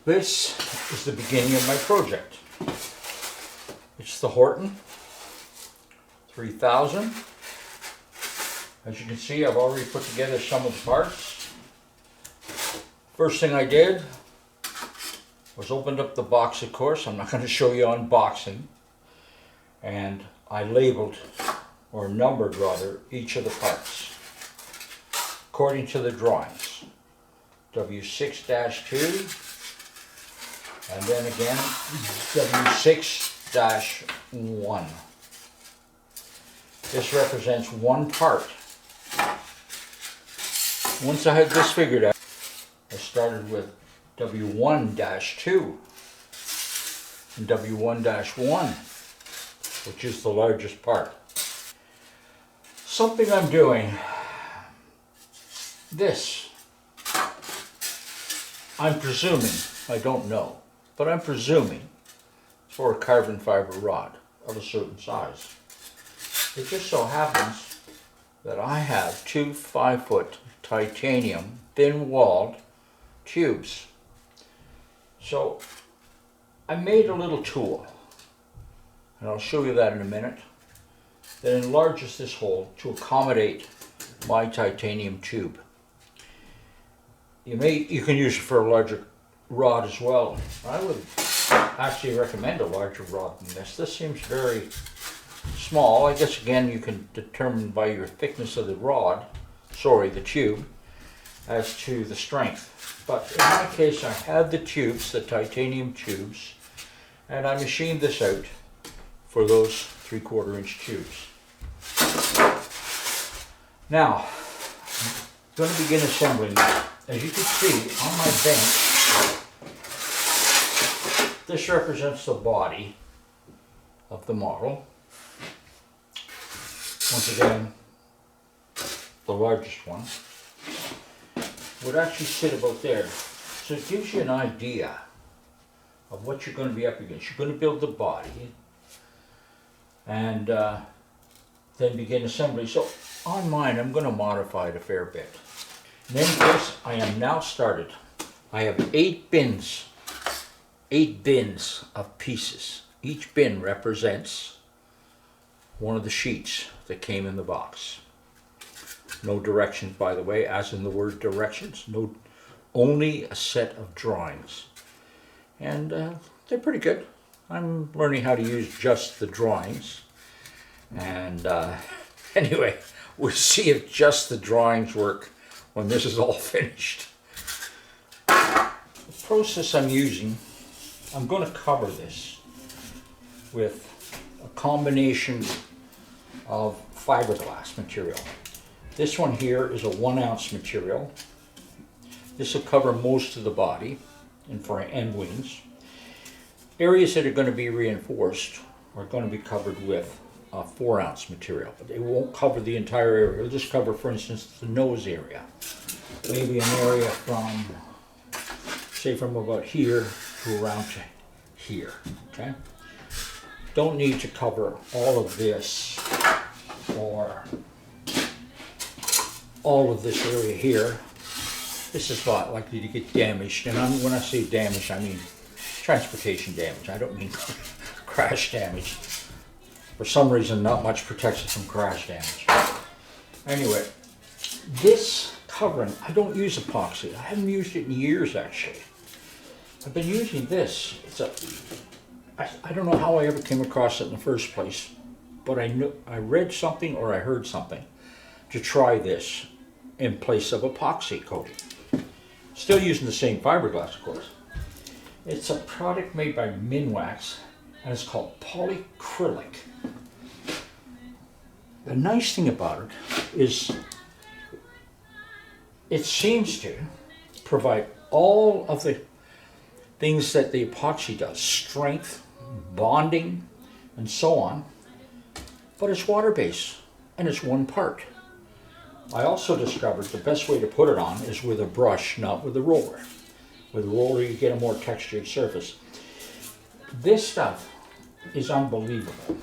This is the beginning of my project. It's the Horton 3000. As you can see, I've already put together some of the parts. First thing I did was opened up the box, of course. I'm not going to show you unboxing. And I labeled, or numbered rather, each of the parts according to the drawings. W6-2, and then again W6-1. This represents one part. Once I had this figured out, I started with W1-2 and W1-1, which is the largest part. Something I'm doing, this, I'm presuming, I don't know, but I'm presuming it's for a carbon fiber rod of a certain size. It just so happens that I have two 5-foot titanium thin-walled tubes. So I made a little tool, and I'll show you that in a minute, that enlarges this hole to accommodate my titanium tube. You can use it for a larger rod as well. I would actually recommend a larger rod than this. This seems very small. I guess again you can determine by your thickness of the rod, the tube, as to the strength. But in my case I had the tubes, the titanium tubes, and I machined this out for those 3/4 inch tubes. Now, I'm going to begin assembling this. As you can see on my bench, this represents the body of the model. Once again, the largest one would actually sit about there. So it gives you an idea of what you're going to be up against. You're going to build the body and then begin assembly. So on mine, I'm going to modify it a fair bit. In any case, I am now started. I have 8 bins of pieces. Each bin represents one of the sheets that came in the box. No directions, by the way, as in the word directions. No, only a set of drawings. And they're pretty good. I'm learning how to use just the drawings. And anyway, we'll see if just the drawings work when this is all finished. The process I'm using, I'm going to cover this with a combination of fiberglass material. This one here is a 1-ounce material. This will cover most of the body and wings. Areas that are going to be reinforced are going to be covered with 4-ounce material, but they won't cover the entire area. It'll just cover, for instance, the nose area. Maybe an area from, say, from about here to around to here, okay? Don't need to cover all of this or all of this area here. This is not likely to get damaged, and when I say damage, I mean transportation damage. I don't mean crash damage. For some reason, not much protects it from crash damage. Anyway, this covering, I don't use epoxy. I haven't used it in years, actually. I've been using this. I don't know how I ever came across it in the first place, but I read something or I heard something to try this in place of epoxy coating. Still using the same fiberglass, of course. It's a product made by Minwax, and it's called polyacrylic. The nice thing about it is it seems to provide all of the things that the epoxy does, strength, bonding, and so on, but it's water-based, and it's one part. I also discovered the best way to put it on is with a brush, not with a roller. With a roller you get a more textured surface. This stuff is unbelievable,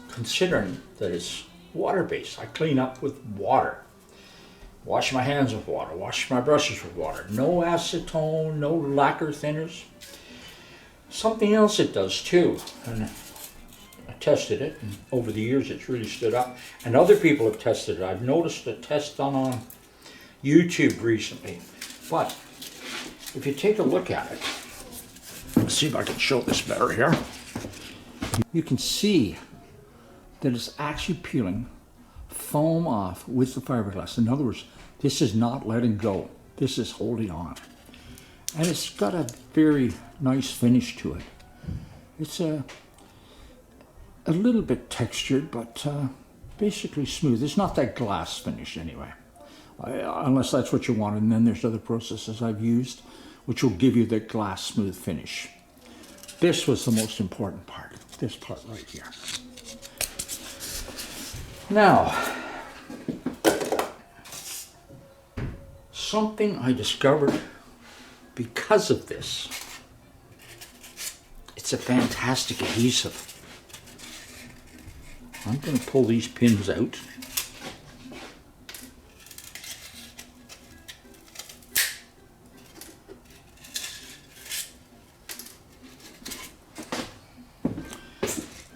considering that it's water-based. I clean up with water. Wash my hands with water, wash my brushes with water. No acetone, no lacquer thinners. Something else it does too, and I tested it, and over the years it's really stood up, and other people have tested it. I've noticed a test done on YouTube recently, but if you take a look at it, let's see if I can show this better here. You can see that it's actually peeling foam off with the fiberglass. In other words, this is not letting go. This is holding on. And it's got a very nice finish to it. It's a little bit textured, but basically smooth. It's not that glass finish anyway, unless that's what you want. And then there's other processes I've used which will give you the glass smooth finish. This was the most important part, this part right here. Now, something I discovered because of this. It's a fantastic adhesive. I'm going to pull these pins out.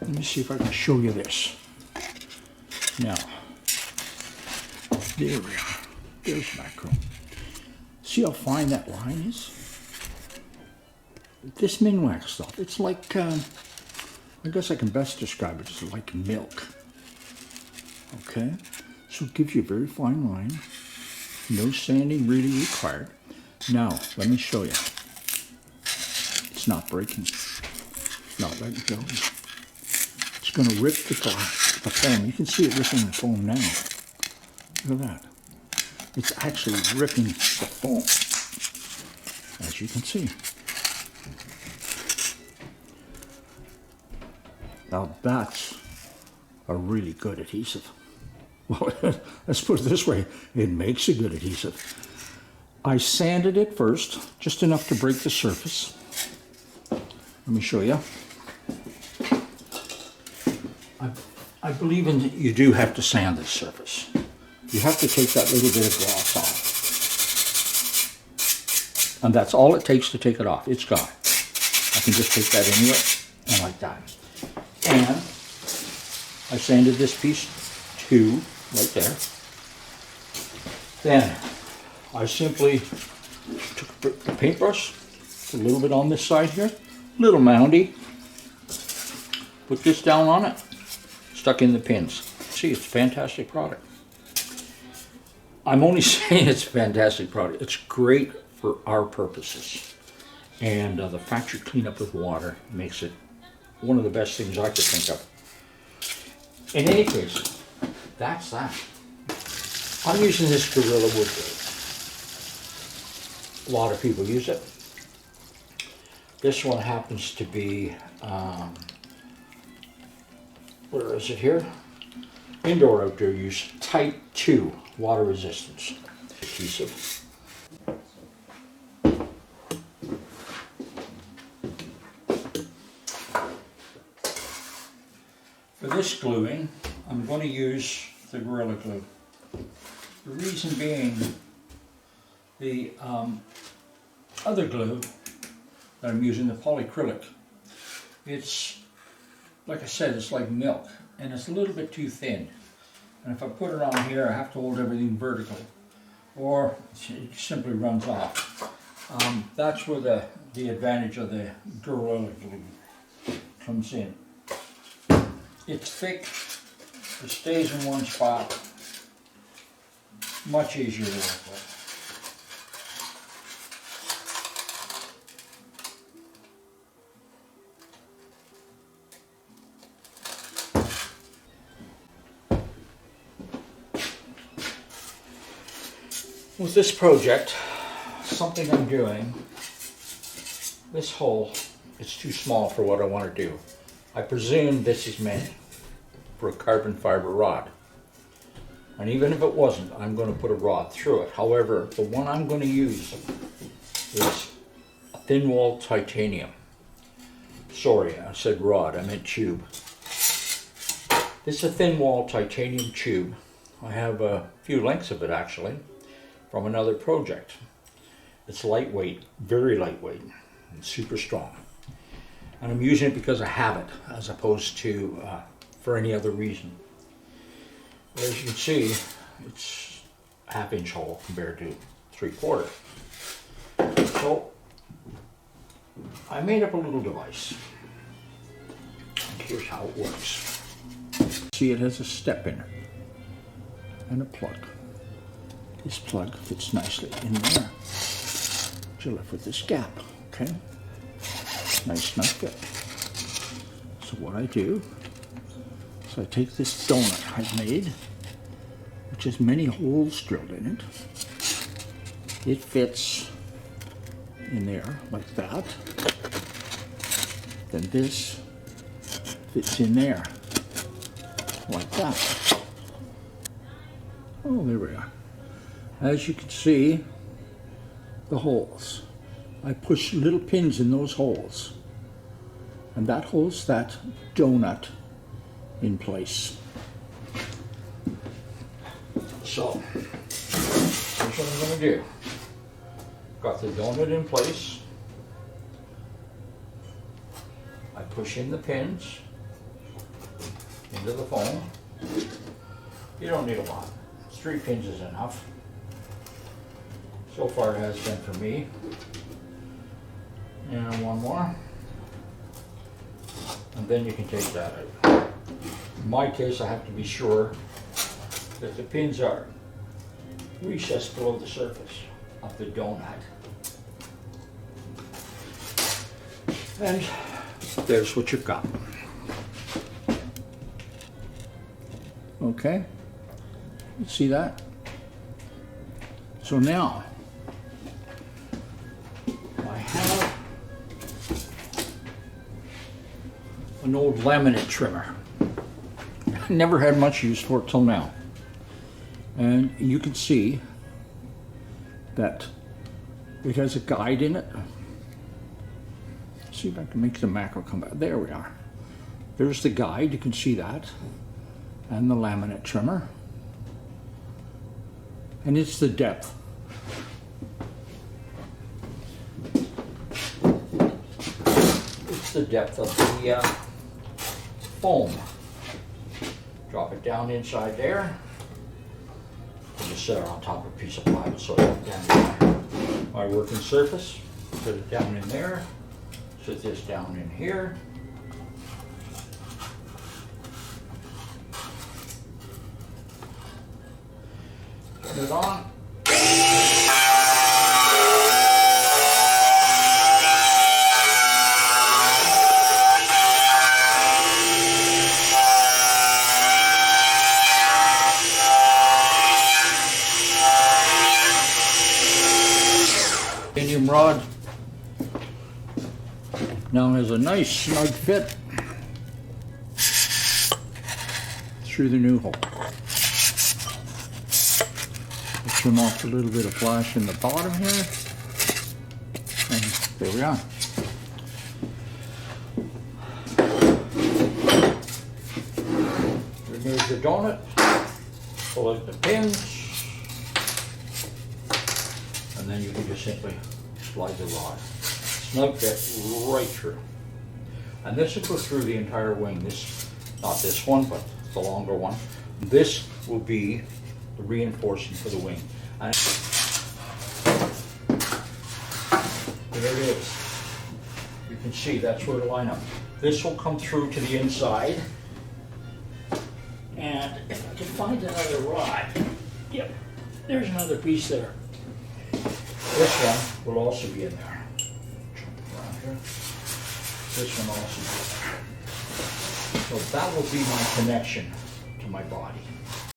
Let me see if I can show you this. Now, there we are. There's macro. See how fine that line is? This Minwax stuff, it's like, I guess I can best describe it as like milk. Okay? So it gives you a very fine line. No sanding really required. Now, let me show you. It's not breaking. Not letting go. It's going to rip the glass, the foam. You can see it ripping the foam now. Look at that. It's actually ripping the foam, as you can see. Now that's a really good adhesive. Well, let's put it this way, it makes a good adhesive. I sanded it first, just enough to break the surface. Let me show you. I believe you do have to sand this surface. You have to take that little bit of gloss off. And that's all it takes to take it off. It's gone. I can just take that anywhere, and like that. And I sanded this piece too, right there. Then I simply took the paintbrush, put a little bit on this side here, little moundy, put this down on it, stuck in the pins. See, it's a fantastic product. I'm only saying it's a fantastic product. It's great for our purposes. And the factory cleanup with water makes it one of the best things I could think of. In any case, that's that. I'm using this Gorilla wood grade. A lot of people use it. This one happens to be, where is it here? Indoor outdoor use, type 2 water resistance adhesive. For this gluing, I'm going to use the Gorilla Glue. The reason being, the other glue that I'm using, the polyacrylic, it's, like I said, it's like milk, and it's a little bit too thin. And if I put it on here, I have to hold everything vertical, or it simply runs off. That's where the advantage of the Gorilla Glue comes in. It's thick, it stays in one spot, much easier to work with. With this project, something I'm doing, this hole is too small for what I want to do. I presume this is meant for a carbon fiber rod. And even if it wasn't, I'm going to put a rod through it. However, the one I'm going to use is a thin wall titanium. Sorry, I said rod, I meant tube. This is a thin wall titanium tube. I have a few lengths of it actually. from another project. It's lightweight, very lightweight, and super strong. And I'm using it because of habit, as opposed to for any other reason. As you can see, it's a 1/2 inch hole compared to 3/4. So I made up a little device. And here's how it works. See, it has a step in it and a plug. This plug fits nicely in there. You're left with this gap, okay? Nice snug fit. So what I do is I take this donut I've made, which has many holes drilled in it. It fits in there like that. Then this fits in there like that. Oh, there we are. As you can see, the holes. I push little pins in those holes, and that holds that donut in place. So, here's what I'm going to do. Got the donut in place. I push in the pins into the foam. You don't need a lot. 3 pins is enough. So far it has been for me. And one more. And then you can take that out. In my case, I have to be sure that the pins are recessed below the surface of the donut. And there's what you've got. Okay? You see that? So now, I have an old laminate trimmer. Never had much use for it till now. And you can see that it has a guide in it. See if I can make the macro come back. There we are. There's the guide, you can see that. And the laminate trimmer. And it's the depth. It's the depth of the foam. Drop it down inside there. And just set it on top of a piece of plywood so it's down my working surface. Put it down in there. Sit this down in here. Turn it on. Medium rod now has a nice snug fit through the new hole. Trim off a little bit of flash in the bottom here, and there we are. Remove the donut, pull out the pins, and then you can just simply slide the rod. Snug fit right through. And this will go through the entire wing. This, not this one, but the longer one. This will be the reinforcing for the wing. And there it is. You can see that's where to line up. This will come through to the inside. And if I can find another rod, yep, there's another piece there. This one will also be in there. Jump around here. This one also be in there. So that will be my connection to my body.